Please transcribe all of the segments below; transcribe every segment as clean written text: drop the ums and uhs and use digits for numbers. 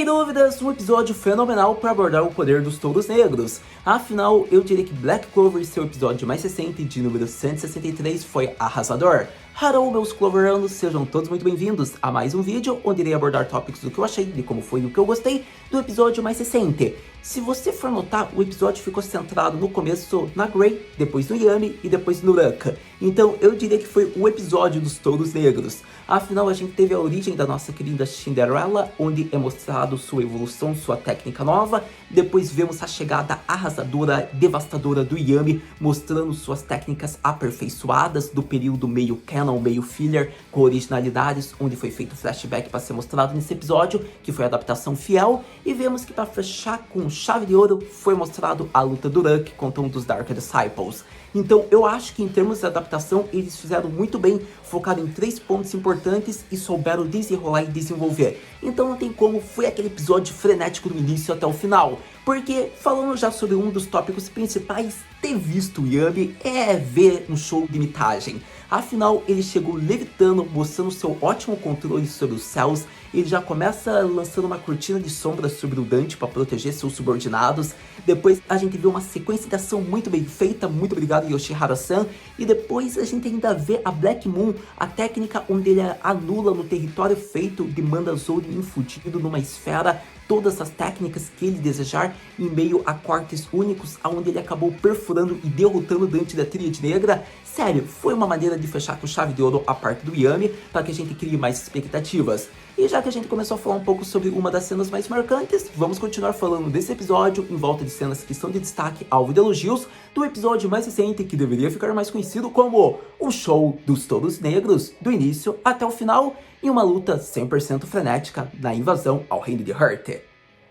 Sem dúvidas, um episódio fenomenal para abordar o poder dos touros negros. Afinal, eu diria que Black Clover, seu episódio mais recente, de número 163, foi arrasador. Hello, meus Cloveranos, sejam todos muito bem-vindos a mais um vídeo onde irei abordar tópicos do que eu achei, de como foi e do que eu gostei do episódio mais recente. Se você for notar, o episódio ficou centrado no começo na Grey, depois no Yami e depois no Ruka. Então eu diria que foi o episódio dos touros negros. Afinal, a gente teve a origem da nossa querida Cinderella, onde é mostrado sua evolução, sua técnica nova. Depois vemos a chegada arrasadora, devastadora do Yami, mostrando suas técnicas aperfeiçoadas do período meio canon, meio filler, com originalidades, onde foi feito flashback para ser mostrado nesse episódio, que foi a adaptação fiel. E vemos que para fechar com chave de ouro, foi mostrado a luta do Ruka contra um dos Dark Disciples. Então eu acho que em termos de adaptação, eles fizeram muito bem, focaram em 3 pontos importantes e souberam desenrolar e desenvolver. Então não tem como, foi aquele episódio frenético do início até o final. Porque, falando já sobre um dos tópicos principais, ter visto o Yami é ver um show de imitagem. Afinal, ele chegou levitando, mostrando seu ótimo controle sobre os céus. Ele já começa lançando uma cortina de sombras sobre o Dante para proteger seus subordinados. Depois a gente vê uma sequência de ação muito bem feita, muito obrigado Yoshihara-san. E depois a gente ainda vê a Black Moon, a técnica onde ele anula no território feito de Mandazouri infundido numa esfera todas as técnicas que ele desejar em meio a cortes únicos, onde ele acabou perfurando e derrotando Dante da Tríade Negra. Sério, foi uma maneira de fechar com chave de ouro a parte do Yami, para que a gente crie mais expectativas. E já que a gente começou a falar um pouco sobre uma das cenas mais marcantes, vamos continuar falando desse episódio em volta de cenas que estão de destaque, alvo de elogios, do episódio mais recente que deveria ficar mais conhecido como o show dos touros negros, do início até o final, em uma luta 100% frenética na invasão ao reino de Heart.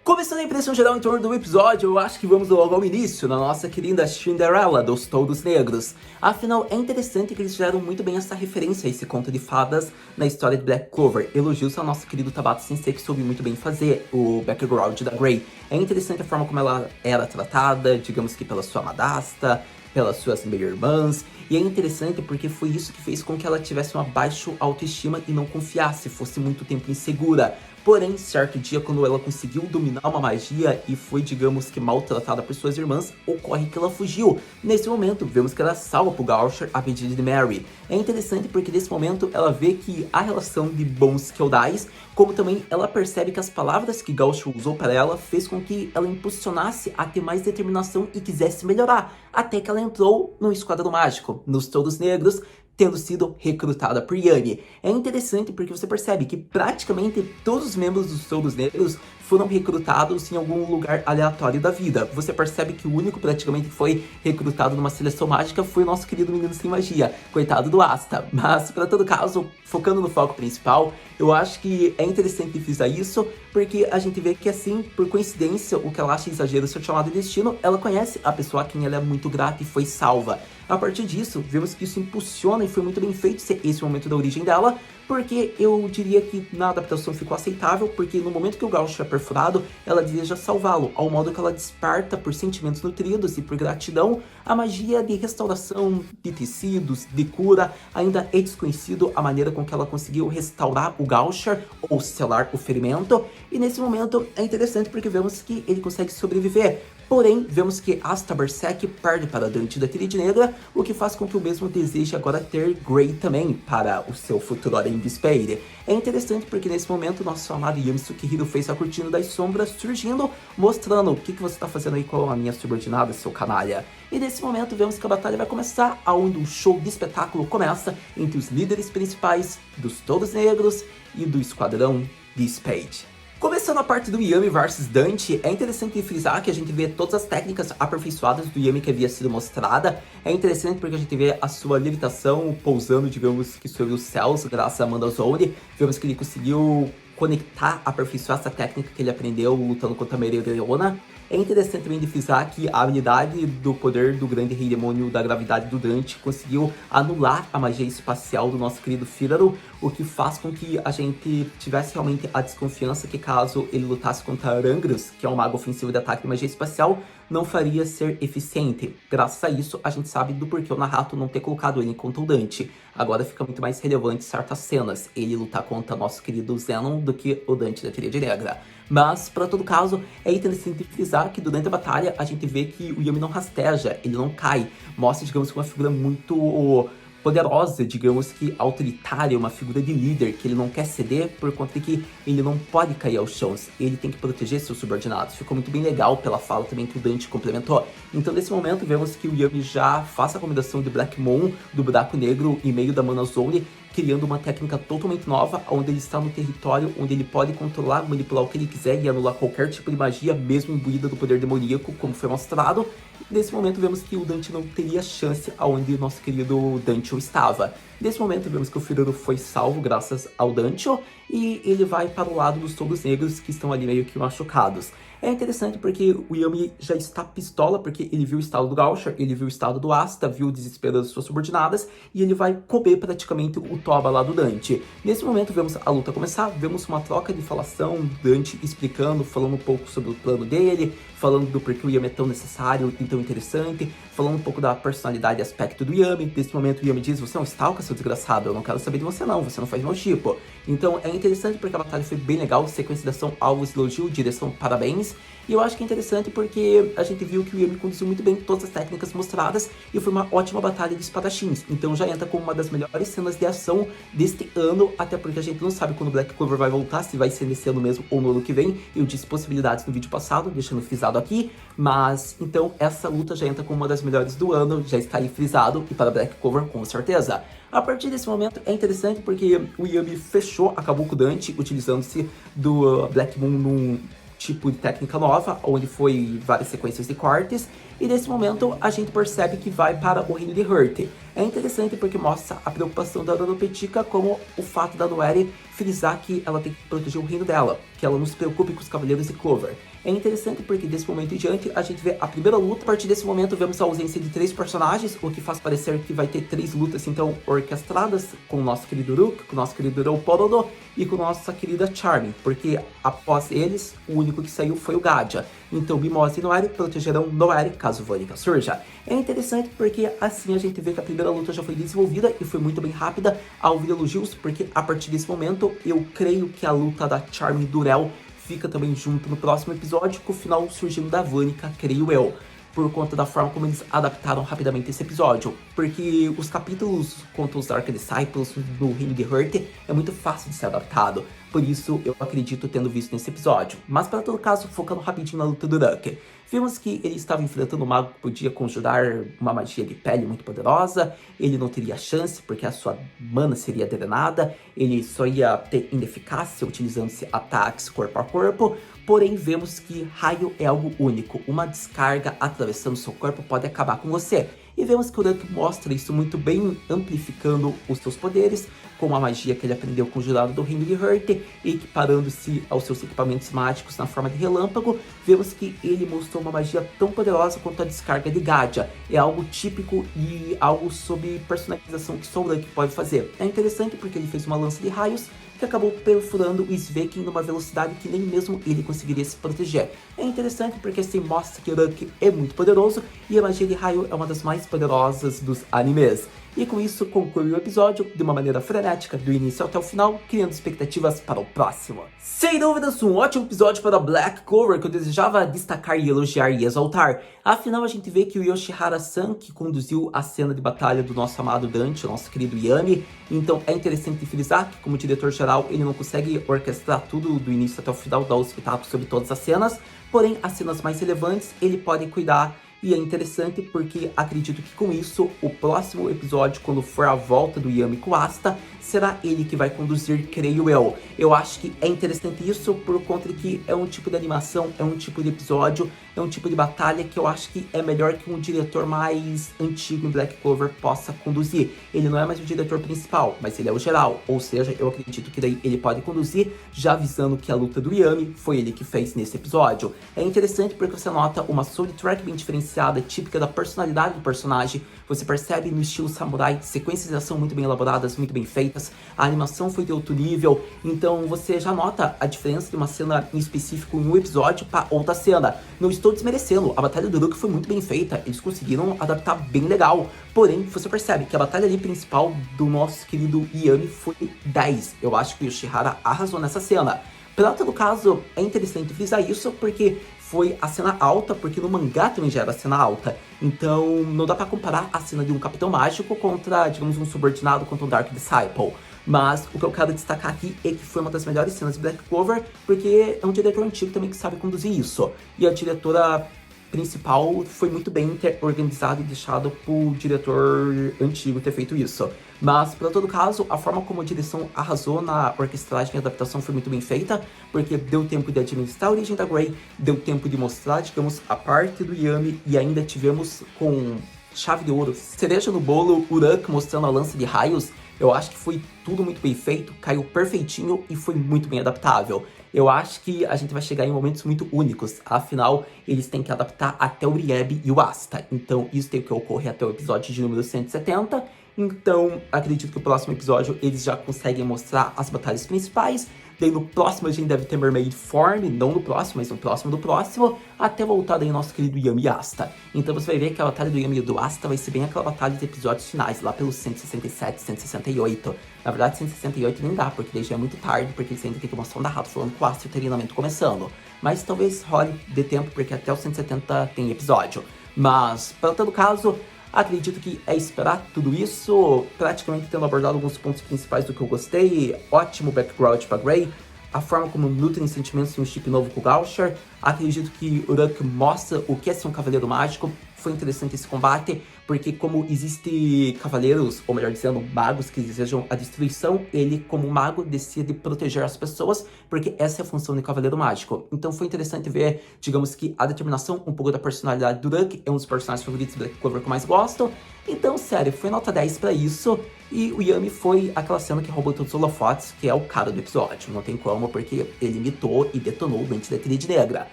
Começando a impressão geral em torno do episódio, eu acho que vamos logo ao início, na nossa querida Cinderella dos touros negros. Afinal, é interessante que eles fizeram muito bem essa referência a esse conto de fadas na história de Black Clover. Elogios ao nosso querido Tabata Sensei, que soube muito bem fazer o background da Grey. É interessante a forma como ela era tratada, digamos que pela sua madrasta, pelas suas meio-irmãs, e é interessante porque foi isso que fez com que ela tivesse uma baixa autoestima e não confiasse, fosse muito tempo insegura. Porém, certo dia, quando ela conseguiu dominar uma magia e foi, digamos que, maltratada por suas irmãs, ocorre que ela fugiu. Nesse momento, vemos que ela salva por Gaucher a pedido de Mary. É interessante porque nesse momento ela vê que a relação de bons feudais, como também ela percebe que as palavras que Gaucher usou para ela fez com que ela impulsionasse a ter mais determinação e quisesse melhorar, até que ela entrou no Esquadrão Mágico, nos Touros Negros, tendo sido recrutada por Yami. É interessante porque você percebe que praticamente todos os membros dos Touros Negros foram recrutados em algum lugar aleatório da vida. Você percebe que o único praticamente que foi recrutado numa seleção mágica foi o nosso querido menino sem magia, coitado do Asta. Mas, para todo caso, focando no foco principal, eu acho que é interessante frisar isso, porque a gente vê que assim, por coincidência, o que ela acha exagero ser chamado de destino, ela conhece a pessoa a quem ela é muito grata e foi salva. A partir disso, vemos que isso impulsiona e foi muito bem feito ser esse momento da origem dela, porque eu diria que na adaptação ficou aceitável, porque no momento que o Gaucher é perfurado, ela deseja salvá-lo, ao modo que ela desperta por sentimentos nutridos e por gratidão, a magia de restauração de tecidos, de cura, ainda é desconhecido a maneira com que ela conseguiu restaurar o Gaucher, ou selar o ferimento, e nesse momento é interessante porque vemos que ele consegue sobreviver. Porém, vemos que Asta Berserk perde para Dante da Tríade Negra, o que faz com que o mesmo deseje agora ter Grey também para o seu futuro Oren de Spade. É interessante porque nesse momento nosso amado Yami Tsukihiro fez a cortina das sombras surgindo, mostrando o que você está fazendo aí com a minha subordinada, seu canalha. E nesse momento vemos que a batalha vai começar, onde um show de espetáculo começa entre os líderes principais dos Touros Negros e do Esquadrão de Spade. Começando a parte do Yami vs Dante, é interessante frisar que a gente vê todas as técnicas aperfeiçoadas do Yami que havia sido mostrada. É interessante porque a gente vê a sua levitação pousando, digamos que sobre os céus, graças a Mandazouri. Vemos que ele conseguiu conectar, aperfeiçoar essa técnica que ele aprendeu lutando contra a Mereoreona. É interessante também de frisar que a habilidade do poder do grande rei demônio da gravidade do Dante conseguiu anular a magia espacial do nosso querido Figaro, o que faz com que a gente tivesse realmente a desconfiança que caso ele lutasse contra Arangrus, que é um mago ofensivo de ataque de magia espacial, não faria ser eficiente. Graças a isso, a gente sabe do porquê o Naruto não ter colocado ele contra o Dante. Agora fica muito mais relevante certas cenas, ele lutar contra nosso querido Zenon do que o Dante da Tríade Negra. Mas, para todo caso, é interessante frisar que durante a batalha a gente vê que o Yami não rasteja, ele não cai. Mostra, digamos, uma figura muito poderosa, digamos que autoritária, uma figura de líder, que ele não quer ceder por conta de que ele não pode cair ao chão, ele tem que proteger seus subordinados. Ficou muito bem legal pela fala também que o Dante complementou. Então nesse momento vemos que o Yami já faz a combinação de Black Moon, do buraco negro e meio da Mana Zone, criando uma técnica totalmente nova, onde ele está no território, onde ele pode controlar, manipular o que ele quiser e anular qualquer tipo de magia, mesmo imbuída do poder demoníaco, como foi mostrado. Nesse momento vemos que o Dante não teria chance aonde o nosso querido Dante estava. Nesse momento vemos que o Furoro foi salvo graças ao Dante e ele vai para o lado dos Touros Negros que estão ali meio que machucados. É interessante porque o Yami já está pistola, porque ele viu o estado do Gaucher, ele viu o estado do Asta, viu o desespero das suas subordinadas, e ele vai comer praticamente o Toba lá do Dante. Nesse momento vemos a luta começar, vemos uma troca de falação, Dante explicando, falando um pouco sobre o plano dele, falando do porquê o Yami é tão necessário e tão interessante, falando um pouco da personalidade e aspecto do Yami. Nesse momento o Yami diz: você é um stalker, seu desgraçado, eu não quero saber de você não faz meu tipo. Então é interessante porque a batalha foi bem legal, sequência de ação, alvos, elogio, direção, parabéns. E eu acho que é interessante porque a gente viu que o Yami conduziu muito bem todas as técnicas mostradas e foi uma ótima batalha de espadachins. Então já entra como uma das melhores cenas de ação deste ano, até porque a gente não sabe quando o Black Clover vai voltar, se vai ser nesse ano mesmo ou no ano que vem. Eu disse possibilidades no vídeo passado, deixando frisado aqui, mas então essa luta já entra como uma das melhores do ano, já está aí frisado, e para Black Clover com certeza. A partir desse momento é interessante porque o Yami fechou, acabou com o Dante, utilizando-se do Black Moon num tipo de técnica nova, onde foi várias sequências de cortes, e nesse momento a gente percebe que vai para o reino de Hurt. É interessante porque mostra a preocupação da Dona Petica, como o fato da Noelle frisar que ela tem que proteger o reino dela, que ela não se preocupe com os Cavaleiros de Clover. É interessante porque desse momento em diante a gente vê a primeira luta. A partir desse momento vemos a ausência de 3 personagens, o que faz parecer que vai ter 3 lutas então orquestradas com o nosso querido Rook, com o nosso querido Porodo e com nossa querida Charming, porque após eles o único que saiu foi o Gadia. Então Mimosa e Noelle protegerão Noelle caso Vônica surja. É interessante porque assim a gente vê que a primeira luta já foi desenvolvida e foi muito bem rápida, alvo de elogios, porque a partir desse momento eu creio que a luta da Charming e Durel fica também junto no próximo episódio, com o final surgindo da Vônica, creio eu, por conta da forma como eles adaptaram rapidamente esse episódio. Porque os capítulos contra os Dark Disciples no Reino de Hurt é muito fácil de ser adaptado. Por isso eu acredito tendo visto nesse episódio. Mas para todo caso, focando rapidinho na luta do Ruck. Vimos que ele estava enfrentando um mago que podia conjurar uma magia de pele muito poderosa. Ele não teria chance porque a sua mana seria drenada. Ele só ia ter ineficácia utilizando-se ataques corpo a corpo. Porém, vemos que raio é algo único. Uma descarga atravessando seu corpo pode acabar com você. E vemos que o Ruck mostra isso muito bem, amplificando os seus poderes, com a magia que ele aprendeu com o jurado do Reino de Hurt, equiparando-se aos seus equipamentos mágicos na forma de relâmpago. Vemos que ele mostrou uma magia tão poderosa quanto a descarga de Gadia. É algo típico e algo sob personalização que só o Ruck pode fazer. É interessante porque ele fez uma lança de raios que acabou perfurando o Svekin numa velocidade que nem mesmo ele conseguiria se proteger. É interessante porque assim mostra que o Ruck é muito poderoso e a magia de raio é uma das mais poderosas dos animes. E com isso conclui o episódio de uma maneira frenética, do início até o final, criando expectativas para o próximo. Sem dúvidas, um ótimo episódio para Black Clover que eu desejava destacar e elogiar e exaltar. Afinal, a gente vê que o Yoshihara-san, que conduziu a cena de batalha do nosso amado Dante, o nosso querido Yami, então é interessante frisar que como diretor-geral ele não consegue orquestrar tudo do início até o final, dar os pitacos sobre todas as cenas, porém as cenas mais relevantes ele pode cuidar. E é interessante porque acredito que com isso, o próximo episódio, quando for a volta do Yami com Asta, será ele que vai conduzir, creio eu. Eu acho que é interessante isso por conta de que é um tipo de animação, é um tipo de episódio, é um tipo de batalha que eu acho que é melhor que um diretor mais antigo em Black Clover possa conduzir. Ele não é mais o diretor principal, mas ele é o geral. Ou seja, eu acredito que daí ele pode conduzir, já avisando que a luta do Yami foi ele que fez nesse episódio. É interessante porque você nota uma soundtrack bem diferenciada, diferenciada, típica da personalidade do personagem. Você percebe no estilo samurai, sequências de ação muito bem elaboradas, muito bem feitas, a animação foi de outro nível, então você já nota a diferença de uma cena em específico em um episódio para outra cena. Não estou desmerecendo, a batalha do Uruk foi muito bem feita, eles conseguiram adaptar bem legal, porém você percebe que a batalha ali principal do nosso querido Yami foi 10. Eu acho que o Yoshihara arrasou nessa cena. Pelo todo caso, é interessante frisar isso porque foi a cena alta, porque no mangá também já era a cena alta. Então não dá pra comparar a cena de um Capitão Mágico contra, digamos, um subordinado contra um Dark Disciple. Mas o que eu quero destacar aqui é que foi uma das melhores cenas de Black Clover, porque é um diretor antigo também que sabe conduzir isso. E a diretora principal foi muito bem organizado e deixado pro diretor antigo ter feito isso. Mas, para todo caso, a forma como a direção arrasou na orquestragem e adaptação foi muito bem feita, porque deu tempo de administrar a origem da Grey, deu tempo de mostrar, digamos, a parte do Yami, e ainda tivemos com chave de ouro, cereja no bolo, Uruk mostrando a lança de raios. Eu acho que foi tudo muito bem feito, caiu perfeitinho e foi muito bem adaptável. Eu acho que a gente vai chegar em momentos muito únicos, afinal, eles têm que adaptar até o Riebe e o Asta. Então, isso tem que ocorrer até o episódio de número 170. Então, acredito que o próximo episódio eles já conseguem mostrar as batalhas principais. Daí no próximo a gente deve ter Mermaid Form, não no próximo, mas no próximo do próximo, até voltar daí nosso querido Yami e Asta. Então você vai ver que a batalha do Yami e do Asta vai ser bem aquela batalha de episódios finais, lá pelos 167, 168. Na verdade, 168 nem dá, porque daí já é muito tarde, porque eles ainda tem que mostrar um da rato falando que o Asta e o treinamento começando. Mas talvez role de tempo, porque até o 170 tem episódio. Mas, para todo caso, acredito que é esperar tudo isso, praticamente tendo abordado alguns pontos principais do que eu gostei. Ótimo background pra Grey, a forma como nutrem sentimentos em um chip novo com o Gaucher. Acredito que Uruk mostra o que é ser um cavaleiro mágico. Foi interessante esse combate, porque como existe cavaleiros, ou melhor dizendo, magos que desejam a destruição, ele como mago decide proteger as pessoas, porque essa é a função de cavaleiro mágico. Então foi interessante ver, digamos que a determinação, um pouco da personalidade do Uruk, é um dos personagens favoritos do Black Clover que eu mais gosto. Então, sério, foi nota 10 pra isso, e o Yami foi aquela cena que roubou todos os holofotes, que é o cara do episódio. Não tem como, porque ele imitou e detonou o Dente da Tríade Negra.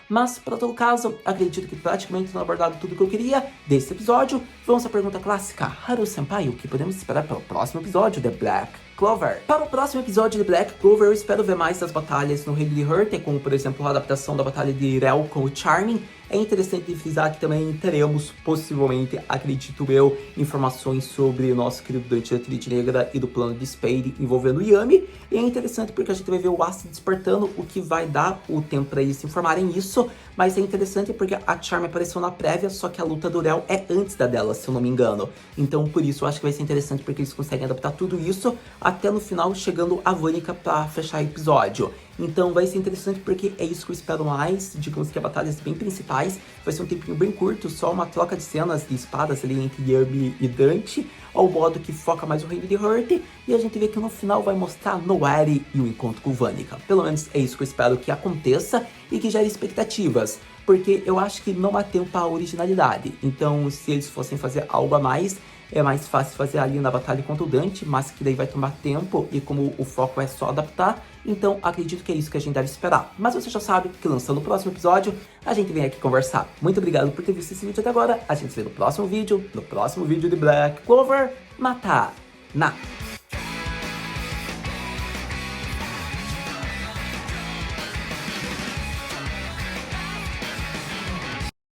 Mas, para todo caso, acredito que praticamente tenho abordado tudo que eu queria desse episódio. Vamos à pergunta clássica. Haru-senpai, o que podemos esperar para o próximo episódio de Black Clover? Para o próximo episódio de Black Clover, eu espero ver mais das batalhas no Reino de Hurten, como, por exemplo, a adaptação da batalha de Rel com o Charming. É interessante frisar que também teremos, possivelmente, acredito eu, informações sobre o nosso querido Dante da Tríade Negra e do plano de Spade envolvendo o Yami. E é interessante porque a gente vai ver o Asta despertando, o que vai dar o tempo para eles se informarem isso. Mas é interessante porque a Charm apareceu na prévia, só que a luta do Rel é antes da dela, se eu não me engano. Então, por isso, eu acho que vai ser interessante porque eles conseguem adaptar tudo isso até no final, chegando a Vanica para fechar o episódio. Então vai ser interessante porque é isso que eu espero mais, digamos que as batalhas bem principais, vai ser um tempinho bem curto, só uma troca de cenas de espadas ali entre Yami e Dante, ao modo que foca mais o reino de Hurten, e a gente vê que no final vai mostrar Noiri e o encontro com Vanica. Pelo menos é isso que eu espero que aconteça e que gere expectativas, porque eu acho que não há tempo para originalidade, então se eles fossem fazer algo a mais, é mais fácil fazer ali na batalha contra o Dante, mas que daí vai tomar tempo e como o foco é só adaptar, então acredito que é isso que a gente deve esperar. Mas você já sabe que lançando o próximo episódio, a gente vem aqui conversar. Muito obrigado por ter visto esse vídeo até agora, a gente se vê no próximo vídeo de Black Clover Mata Na!